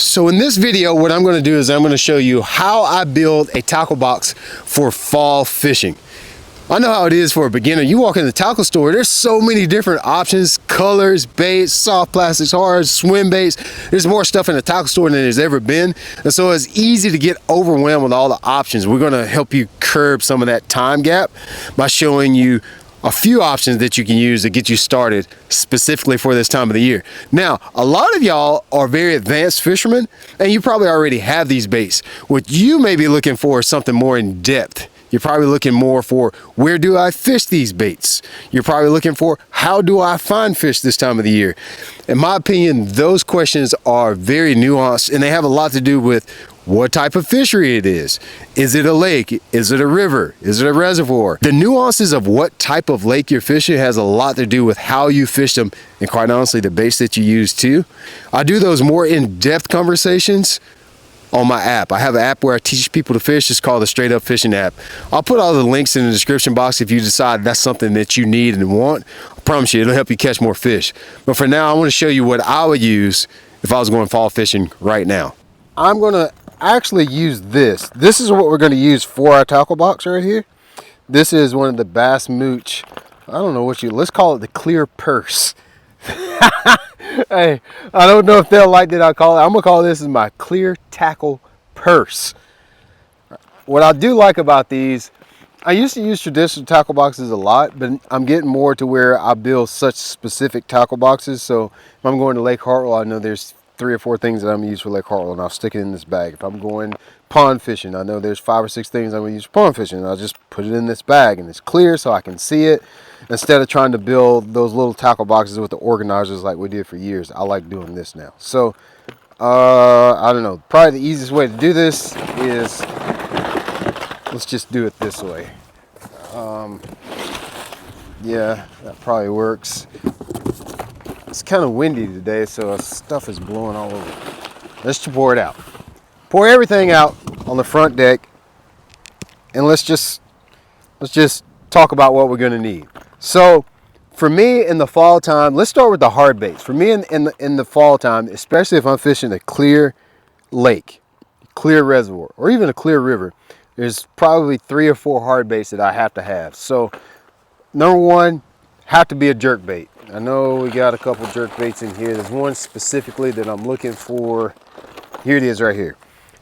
So in this video, what I'm going to do is I'm going to show you how I build a tackle box for fall fishing. I know how it is for a beginner. You walk in the tackle store, there's so many different options, colors, baits, soft plastics, hard, swim baits. There's more stuff in the tackle store than there's ever been. And so it's easy to get overwhelmed with all the options. We're going to help you curb some of that time gap by showing you a few options that you can use to get you started specifically for this time of the year. Now, a lot of y'all are very advanced fishermen and you probably already have these baits. What you may be looking for is something more in depth. You're probably looking more for, where do I fish these baits? You're probably looking for, how do I find fish this time of the year? In my opinion, those questions are very nuanced and they have a lot to do with what type of fishery it is. Is it a lake? Is it a river? Is it a reservoir? The nuances of what type of lake you're fishing has a lot to do with how you fish them, and quite honestly, the baits that you use too. I do those more in-depth conversations on my app. I have an app where I teach people to fish. It's called the Straight Up Fishing app. I'll put all the links in the description box if you decide that's something that you need and want. I promise you, it'll help you catch more fish. But for now, I want to show you what I would use if I was going fall fishing right now. I'm going to actually use this. This is what we're going to use for our tackle box right here. This is one of the Bass Mooch, I don't know what let's call it the clear purse. Hey, I don't know if they'll like that I call it. I'm gonna call this my clear tackle purse. What I do like about these, I used to use traditional tackle boxes a lot, but I'm getting more to where I build such specific tackle boxes. So if I'm going to Lake Hartwell, I know there's 3 or 4 things that I'm gonna use for Lake Hartwell, and I'll stick it in this bag. If I'm going pond fishing, I know there's 5 or 6 things I'm gonna use for pond fishing, and I'll just put it in this bag, and it's clear so I can see it. Instead of trying to build those little tackle boxes with the organizers like we did for years, I like doing this now. So, I don't know. Probably the easiest way to do this is, let's just do it this way. Yeah, that probably works. It's kind of windy today, so stuff is blowing all over. Let's just pour it out. Pour everything out on the front deck, and let's just talk about what we're going to need. So for me in the fall time, let's start with the hard baits. For me in the fall time, especially if I'm fishing a clear lake, clear reservoir, or even a clear river, there's probably 3 or 4 hard baits that I have to have. So number one, have to be a jerk bait. I know we got a couple jerk baits in here. There's one specifically that I'm looking for. Here it is right here.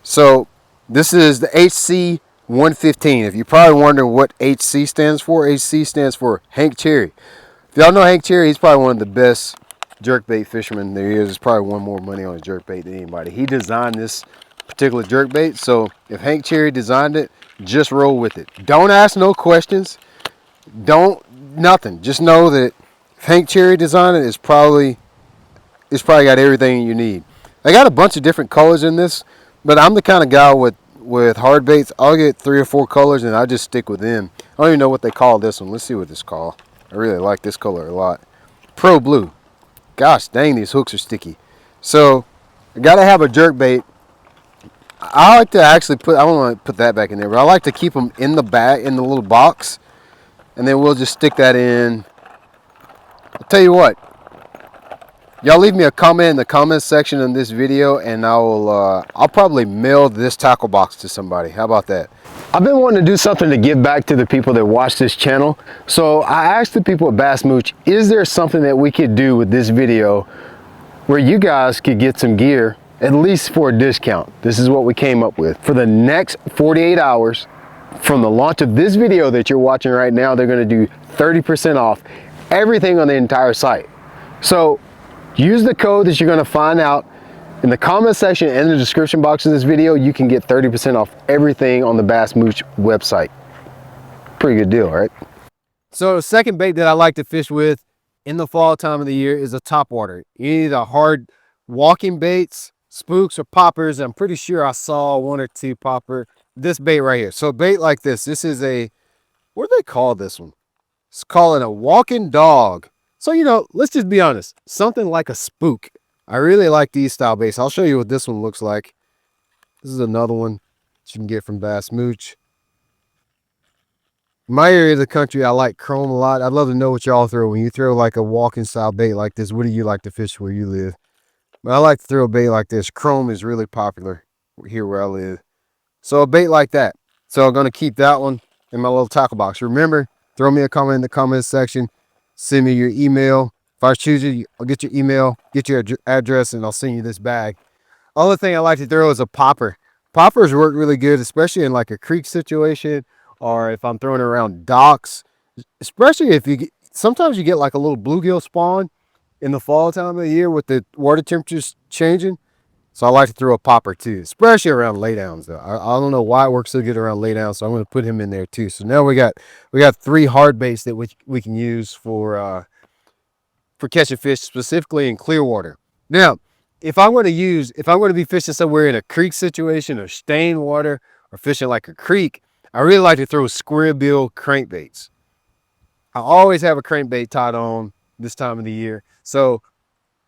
So this is the HC 115. If you're probably wondering what HC stands for, HC stands for Hank Cherry. If y'all know Hank Cherry, he's probably one of the best jerkbait fishermen there is. There's probably won more money on a jerkbait than anybody. He designed this particular jerkbait, so if Hank Cherry designed it, just roll with it. Don't ask no questions. Nothing. Just know that if Hank Cherry designed it, it's probably got everything you need. I got a bunch of different colors in this, but I'm the kind of guy with hard baits, I'll get 3 or 4 colors and I just stick with them. I don't even know what they call this one. Let's see what this is called. I really like this color a lot. Pro Blue. Gosh dang, these hooks are sticky. So I gotta have a jerk bait. I like to actually I don't want to put that back in there, but I like to keep them in the bag, in the little box, and then we'll just stick that in. I'll tell you what, y'all leave me a comment in the comment section in this video, and I'll probably mail this tackle box to somebody. How about that? I've been wanting to do something to give back to the people that watch this channel. So I asked the people at Bass Mooch, is there something that we could do with this video where you guys could get some gear, at least for a discount? This is what we came up with. For the next 48 hours, from the launch of this video that you're watching right now, they're gonna do 30% off everything on the entire site. So use the code that you're going to find out in the comment section and the description box of this video. You can get 30% off everything on the Bass Mooch website. Pretty good deal, right? So the second bait that I like to fish with in the fall time of the year is a topwater. Either hard walking baits, spooks, or poppers. I'm pretty sure I saw 1 or 2 popper. This bait right here. So a bait like this. This is a, what do they call this one? It's called a walking dog. So, you know, let's just be honest. Something like a spook. I really like these style baits. I'll show you what this one looks like. This is another one that you can get from Bass Mooch. In my area of the country, I like chrome a lot. I'd love to know what y'all throw. When you throw like a walking style bait like this, what do you like to fish where you live? But I like to throw a bait like this. Chrome is really popular here where I live. So a bait like that. So I'm going to keep that one in my little tackle box. Remember, throw me a comment in the comments section. Send me your email. If I choose you, I'll get your email, get your address, and I'll send you this bag. Other thing I like to throw is a popper. Poppers work really good, especially in like a creek situation or if I'm throwing it around docks. Especially if you get, sometimes you get like a little bluegill spawn in the fall time of the year with the water temperatures changing. So I like to throw a popper too, especially around laydowns though. I don't know why it works so good around laydowns, so I'm going to put him in there too. So now we got 3 hard baits that we can use for catching fish specifically in clear water. Now, if I'm going to be fishing somewhere in a creek situation or stained water or fishing like a creek, I really like to throw square bill crankbaits. I always have a crankbait tied on this time of the year. So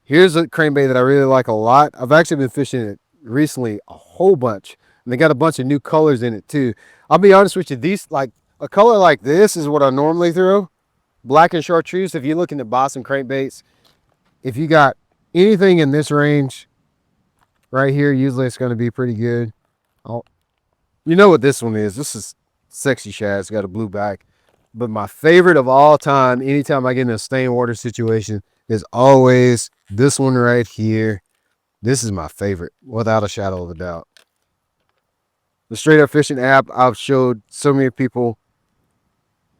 here's a crankbait that I really like a lot. I've actually been fishing it recently a whole bunch, and they got a bunch of new colors in it too. I'll be honest with you, these, like a color like this is what I normally throw. Black and chartreuse. If you're looking to buy some crankbaits, if you got anything in this range right here, usually it's going to be pretty good. You know what this one is. This is Sexy Shad. It's got a blue back. But my favorite of all time, anytime I get in a stained water situation, is always this one right here. This is my favorite, without a shadow of a doubt. The Straight Up Fishing app, I've showed so many people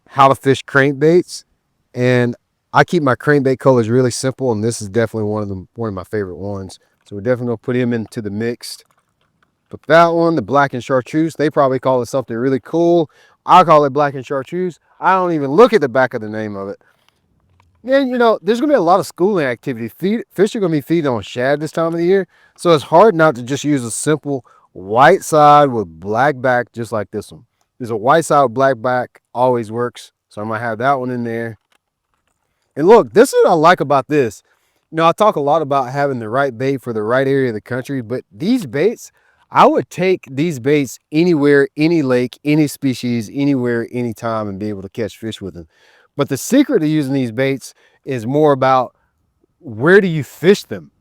how to fish crankbaits, and I keep my crankbait colors really simple, and this is definitely one of my favorite ones. So we're definitely gonna put him into the mixed. But that one, the black and chartreuse, they probably call it something really cool. I call it black and chartreuse. I don't even look at the back of the name of it. And you know, there's gonna be a lot of schooling activity. Fish are gonna be feeding on shad this time of the year, so it's hard not to just use a simple white side with black back, just like this one. There's a white side with black back, always works. So I'm gonna have that one in there. And look, this is what I like about this. You know, I talk a lot about having the right bait for the right area of the country, but these baits, I would take these baits anywhere, any lake, any species, anywhere, anytime, and be able to catch fish with them. But the secret of using these baits is more about where do you fish them?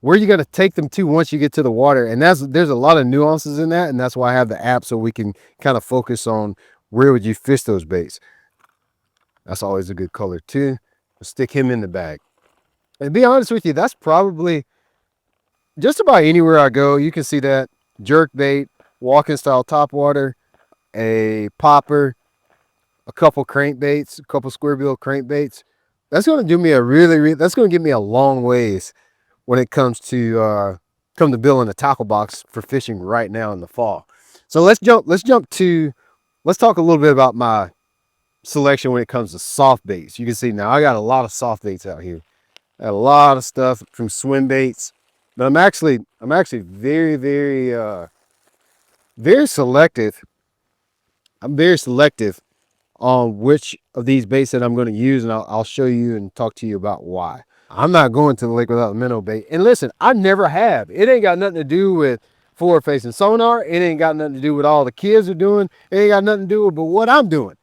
Where are you going to take them to once you get to the water? And there's a lot of nuances in that, and that's why I have the app so we can kind of focus on where would you fish those baits. That's always a good color too. Stick him in the bag. And to be honest with you, that's probably just about anywhere I go. You can see that jerk bait, walking style topwater, a popper, a couple crankbaits, a couple square bill crankbaits. That's going to do me that's going to get me a long ways when it comes to building a tackle box for fishing right now in the fall. So let's talk a little bit about my selection when it comes to soft baits. You can see now I got a lot of soft baits out here. I got a lot of stuff from swim baits, but I'm actually very, very, very selective. I'm very selective on which of these baits that I'm going to use, and I'll show you and talk to you about why. I'm not going to the lake without a minnow bait. And listen, I never have. It ain't got nothing to do with forward facing sonar. It ain't got nothing to do with all the kids are doing. It ain't got nothing to do with but what I'm doing.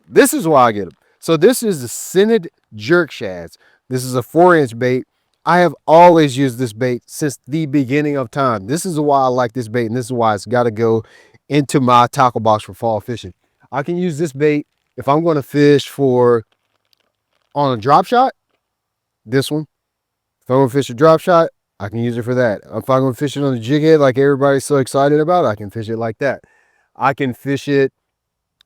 This is why I get them. So this is the scented jerk shads. This is a 4-inch bait. I have always used this bait since the beginning of time. This is why I like this bait, and this is why it's got to go into my tackle box for fall fishing. I can use this bait if I'm going to fish on a drop shot. This one. If I'm going to fish a drop shot, I can use it for that. If I'm going to fish it on a jig head like everybody's so excited about, I can fish it like that. I can fish it,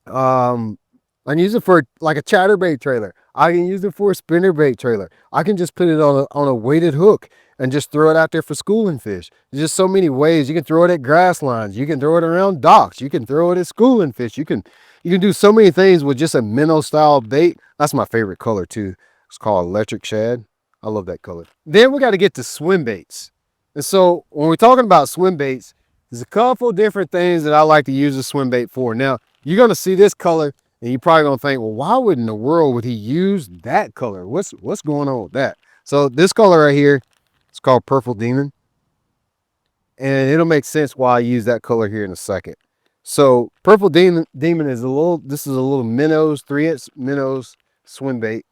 I can use it for like a chatterbait trailer. I can use it for a spinnerbait trailer. I can just put it on a weighted hook and just throw it out there for schooling fish. There's just so many ways. You can throw it at grass lines. You can throw it around docks. You can throw it at schooling fish. You can do so many things with just a minnow style bait. That's my favorite color too. It's called electric shad. I love that color. Then we got to get to swim baits. And so when we're talking about swim baits, there's a couple different things that I like to use a swim bait for. Now, you're going to see this color and you're probably going to think, well, why would in the world would he use that color? What's going on with that? So this color right here, it's called Purple Demon. And it'll make sense why I use that color here in a second. So Purple Demon is this is a little minnows, 3-inch minnows swim bait.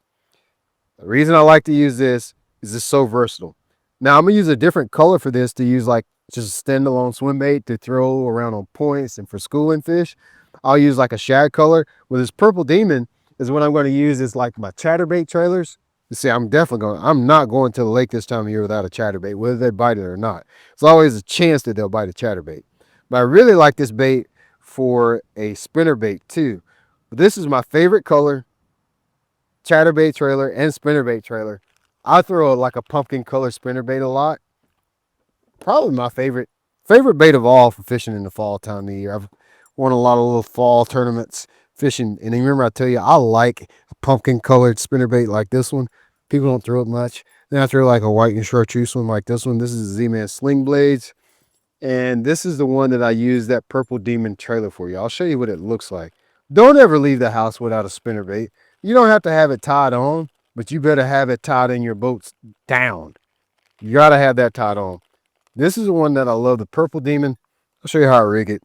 The reason I like to use this is it's so versatile. Now I'm gonna use a different color for this to use like just a standalone swim bait to throw around on points and for schooling fish. I'll use like a shad color. With this purple demon is what I'm going to use is like my chatterbait trailers. You see, I'm not going to the lake this time of year without a chatterbait, whether they bite it or not. There's always a chance that they'll bite a chatterbait. But I really like this bait for a spinner bait too. But this is my favorite color, chatterbait trailer and spinnerbait trailer. I throw like a pumpkin color spinnerbait a lot. Probably my favorite bait of all for fishing in the fall time of the year. I've won a lot of little fall tournaments fishing, and remember I tell you I like a pumpkin colored spinnerbait like this one. People don't throw it much. Then I throw like a white and chartreuse one like this one. This is Z-Man Sling Blades, and this is the one that I use that purple demon trailer for you. I'll show you what it looks like. Don't ever leave the house without a spinnerbait. You don't have to have it tied on, but you better have it tied in your boats down. You gotta have that tied on. This is the one that I love, the purple demon. I'll show you how I rig it.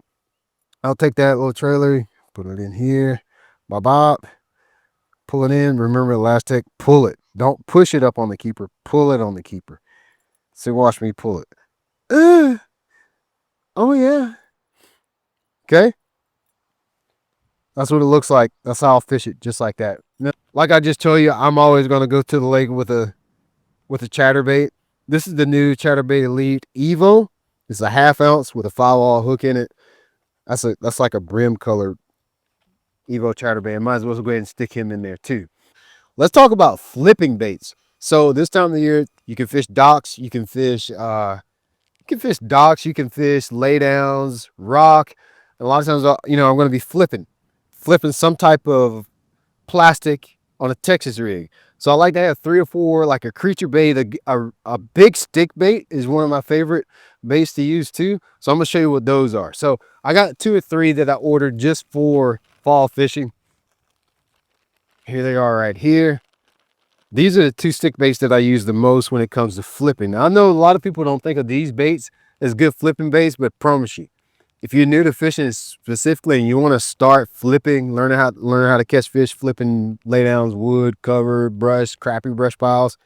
I'll take that little trailer, put it in here, bop, pull it in. Remember the last tech, pull it. Don't push it up on the keeper, pull it on the keeper. See, watch me pull it. Oh yeah. Okay. That's what it looks like. That's how I'll fish it, just like that. Like I just told you, I'm always going to go to the lake with a chatterbait. This is the new Chatterbait Elite Evo. It's a 1/2 ounce with a 5-aught hook in it. That's like a brim color Evo chatterbait. I might as well go ahead and stick him in there too. Let's talk about flipping baits. So this time of the year, you can fish docks, you can fish laydowns, rock. And a lot of times, I'm going to be flipping some type of plastic on a Texas rig. So I like to have 3 or 4, like a creature bait. A big stick bait is one of my favorite baits to use too. So I'm gonna show you what those are. So I got 2 or 3 that I ordered just for fall fishing. Here they are right here. These are the 2 stick baits that I use the most when it comes to flipping. Now, I know a lot of people don't think of these baits as good flipping baits, but I promise you, if you're new to fishing specifically and you want to start flipping, learn how to catch fish, flipping laydowns, wood, cover, brush, crappy brush piles.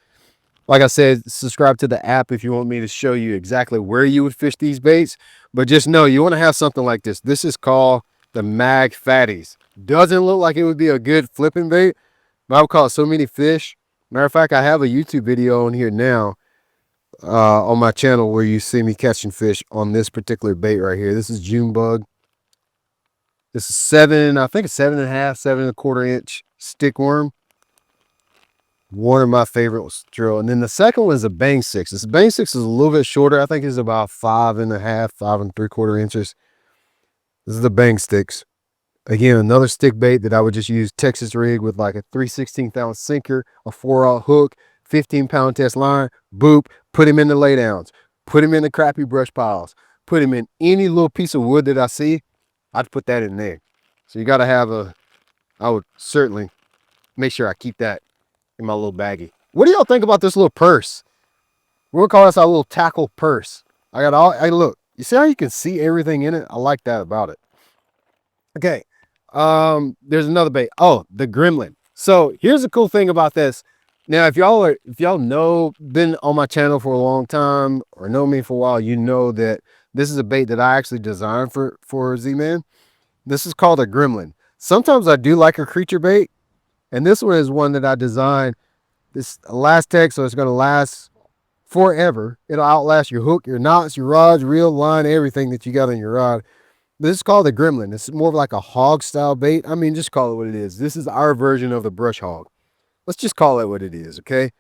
Like I said, subscribe to the app if you want me to show you exactly where you would fish these baits. But just know you want to have something like this. This is called the Mag Fatties. Doesn't look like it would be a good flipping bait, but I would caught so many fish. Matter of fact, I have a YouTube video on here now on my channel where you see me catching fish on this particular bait right here. This is June bug. This is 7, I think it's 7.5, 7.25 inch stick worm. One of my favorites drill. And then the second one is a Bang 6. This Bang 6 is a little bit shorter. I think it's about 5.5, 5.75 inches. This is the Bang Sticks. Again, another stick bait that I would just use Texas rig with like a 3/16 ounce sinker, a 4/0 hook, 15-pound test line, boop, put him in the laydowns, put him in the crappy brush piles, put him in any little piece of wood that I see, I'd put that in there. So you got to have I would certainly make sure I keep that in my little baggie. What do y'all think about this little purse? We're gonna call this our little tackle purse. Hey, look, you see how you can see everything in it? I like that about it. Okay. There's another bait. Oh, the gremlin. So here's the cool thing about this. Now, if y'all know, been on my channel for a long time or know me for a while, you know that this is a bait that I actually designed for Z-Man. This is called a gremlin. Sometimes I do like a creature bait, and this one is one that I designed. This last tech, so it's going to last forever. It'll outlast your hook, your knots, your rods, reel, line, everything that you got on your rod. This is called the gremlin. This is more of like a hog style bait. I mean, just call it what it is. This is our version of the brush hog. Let's just call it what it is, okay?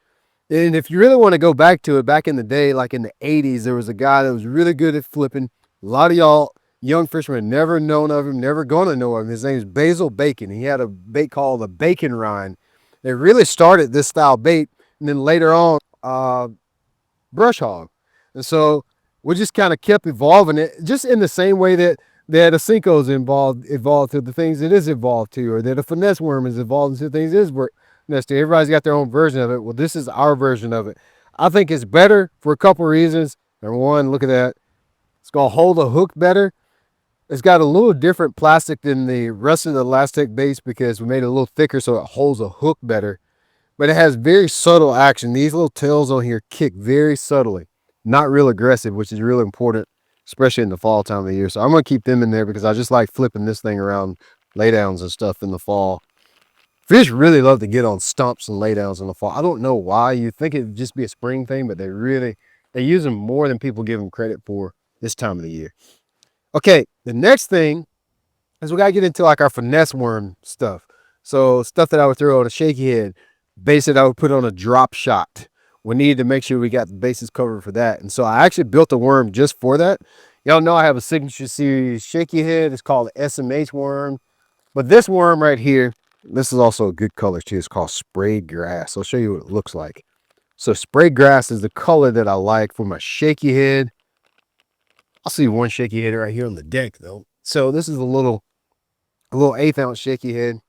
And if you really want to go back to it, back in the day, like in the 80s, there was a guy that was really good at flipping. A lot of y'all young fishermen never known of him, never gonna know of him. His name is Basil Bacon. He had a bait called the Bacon Rind. They really started this style bait, and then later on, brush hog. And so we just kind of kept evolving it, just in the same way that a Cinco's evolved to the things it is evolved to, or that a finesse worm is evolved into things it is finesse to. Everybody's got their own version of it. Well, this is our version of it. I think it's better for a couple reasons. Number one, look at that. It's gonna hold a hook better. It's got a little different plastic than the rest of the elastic base because we made it a little thicker so it holds a hook better. but it has very subtle action. These little tails on here kick very subtly, not real aggressive, which is really important, especially in the fall time of the year. So I'm gonna keep them in there because I just like flipping this thing around laydowns and stuff in the fall. Fish really love to get on stumps and laydowns in the fall. I don't know why. You'd think it'd just be a spring thing, but they use them more than people give them credit for this time of the year. Okay, the next thing is we gotta get into like our finesse worm stuff. So stuff that I would throw on a shaky head, base that I would put on a drop shot. We needed to make sure we got the bases covered for that. And so I actually built a worm just for that. Y'all know I have a signature series shaky head. It's called the SMH worm. But this worm right here, this is also a good color too. It's called sprayed grass. I'll show you what it looks like. So sprayed grass is the color that I like for my shaky head. I'll see one shaky head right here on the deck though. So this is a little 1/8 ounce shaky head.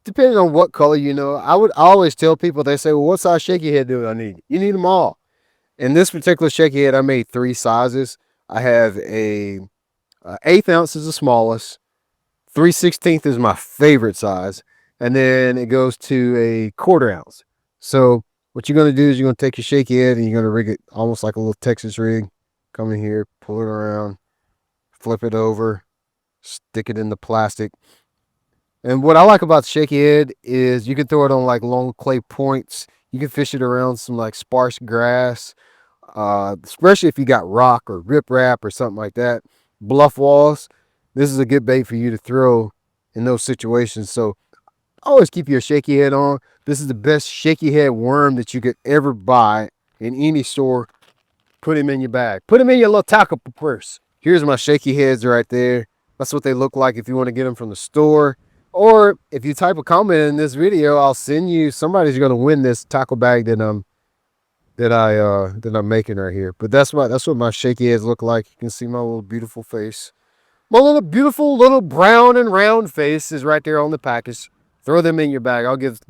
Depending on what color, you know, I always tell people, they say, well, what size shaky head do I need? You need them all. In this particular shaky head, I made 3 sizes. I have a 1/8 ounce is the smallest. 3/16 is my favorite size. And then it goes to a 1/4 ounce. So what you're going to do is you're going to take your shaky head and you're going to rig it almost like a little Texas rig. Come in here, pull it around, flip it over, stick it in the plastic. And what I like about the shaky head is you can throw it on like long clay points. You can fish it around some like sparse grass, especially if you got rock or riprap or something like that. Bluff walls, this is a good bait for you to throw in those situations. So always keep your shaky head on. This is the best shaky head worm that you could ever buy in any store. Put him in your bag. Put him in your little tackle purse. Here's my shaky heads right there. That's what they look like if you want to get them from the store. Or if you type a comment in this video, I'll send you, somebody's going to win this tackle bag that I'm making right here. But that's what my shaky heads look like. You can see my little beautiful face. My little beautiful little brown and round face is right there on the package. Throw them in your bag. I'll give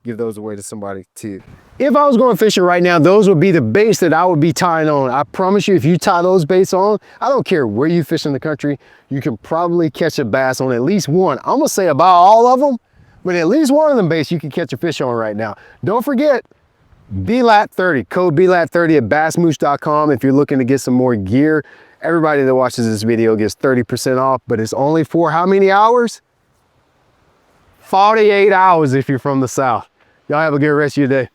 those away to somebody too. If I was going fishing right now, those would be the baits that I would be tying on. I promise you, if you tie those baits on, I don't care where you fish in the country, you can probably catch a bass on at least one. I'm gonna say about all of them, but at least one of them baits you can catch a fish on right now. Don't forget, BLAT30, code BLAT30 at bassmoosh.com if you're looking to get some more gear. Everybody that watches this video gets 30% off, but it's only for how many hours? 48 hours if you're from the South. Y'all have a good rest of your day.